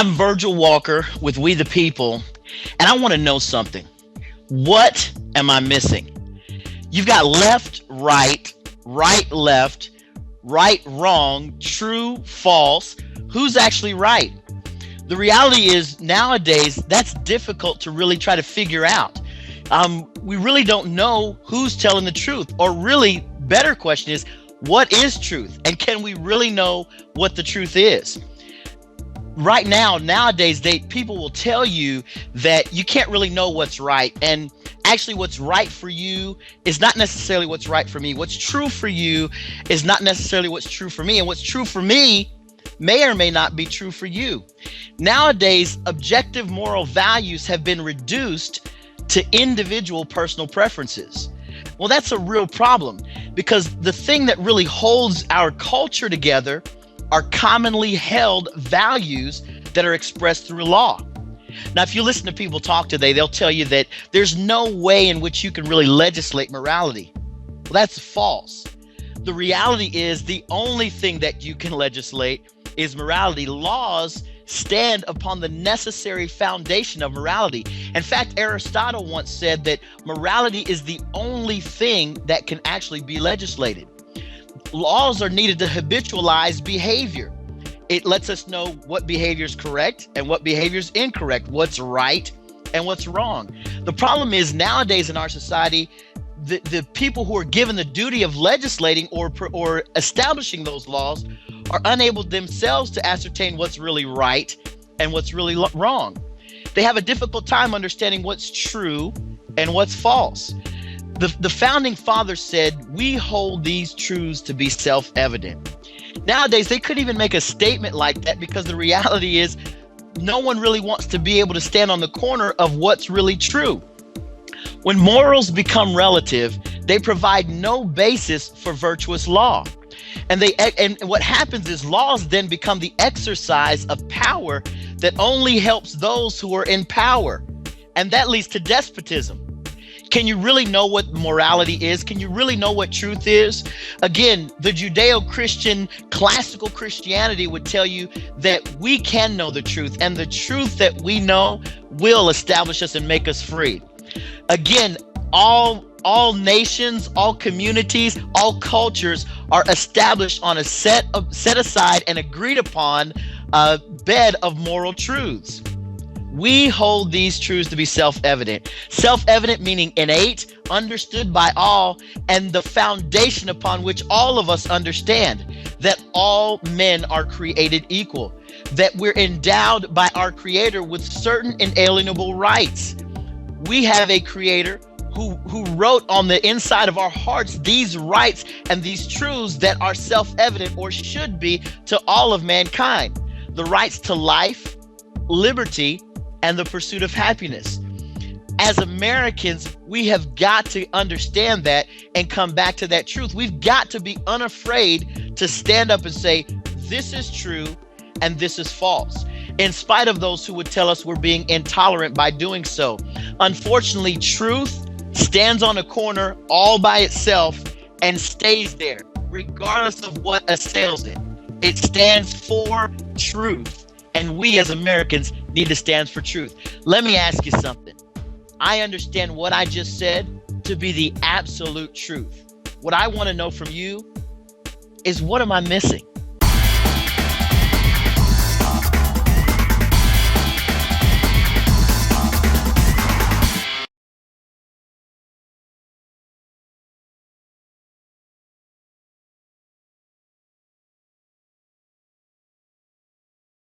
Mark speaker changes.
Speaker 1: I'm Virgil Walker with We the People, and I want to know something. What am I missing? You've got left, right, right, left, right, wrong, true, false. Who's actually right? The reality is nowadays that's difficult to really try to figure out. We really don't know who's telling the truth, or really better question is, what is truth? And can we really know what the truth is? Right now, nowadays, people will tell you that you can't really know what's right. And actually what's right for you is not necessarily what's right for me. What's true for you is not necessarily what's true for me. And what's true for me may or may not be true for you. Nowadays, objective moral values have been reduced to individual personal preferences. Well, that's a real problem, because the thing that really holds our culture together are commonly held values that are expressed through law. Now, if you listen to people talk today, they'll tell you that there's no way in which you can really legislate morality. Well, that's false. The reality is the only thing that you can legislate is morality. Laws stand upon the necessary foundation of morality. In fact, Aristotle once said that morality is the only thing that can actually be legislated. Laws are needed to habitualize behavior. It lets us know what behavior is correct and what behavior is incorrect, what's right and what's wrong. The problem is nowadays in our society, the people who are given the duty of legislating or establishing those laws are unable themselves to ascertain what's really right and what's really wrong. They have a difficult time understanding what's true and what's false. The founding fathers said, we hold these truths to be self-evident. Nowadays, they couldn't even make a statement like that, because the reality is no one really wants to be able to stand on the corner of what's really true. When morals become relative, they provide no basis for virtuous law. And what happens is laws then become the exercise of power that only helps those who are in power. And that leads to despotism. Can you really know what morality is? Can you really know what truth is? Again, the Judeo-Christian classical Christianity would tell you that we can know the truth, and the truth that we know will establish us and make us free. Again, all nations, all communities, all cultures are established on a set aside and agreed upon bed of moral truths. We hold these truths to be self-evident. Self-evident meaning innate, understood by all, and the foundation upon which all of us understand that all men are created equal, that we're endowed by our Creator with certain inalienable rights. We have a Creator who wrote on the inside of our hearts these rights and these truths that are self-evident, or should be, to all of mankind. The rights to life, liberty, and the pursuit of happiness. As Americans, we have got to understand that and come back to that truth. We've got to be unafraid to stand up and say, this is true and this is false, in spite of those who would tell us we're being intolerant by doing so. Unfortunately, truth stands on a corner all by itself and stays there, regardless of what assails it. It stands for truth. And we as Americans need to stand for truth. Let me ask you something. I understand what I just said to be the absolute truth. What I want to know from you is, what am I missing?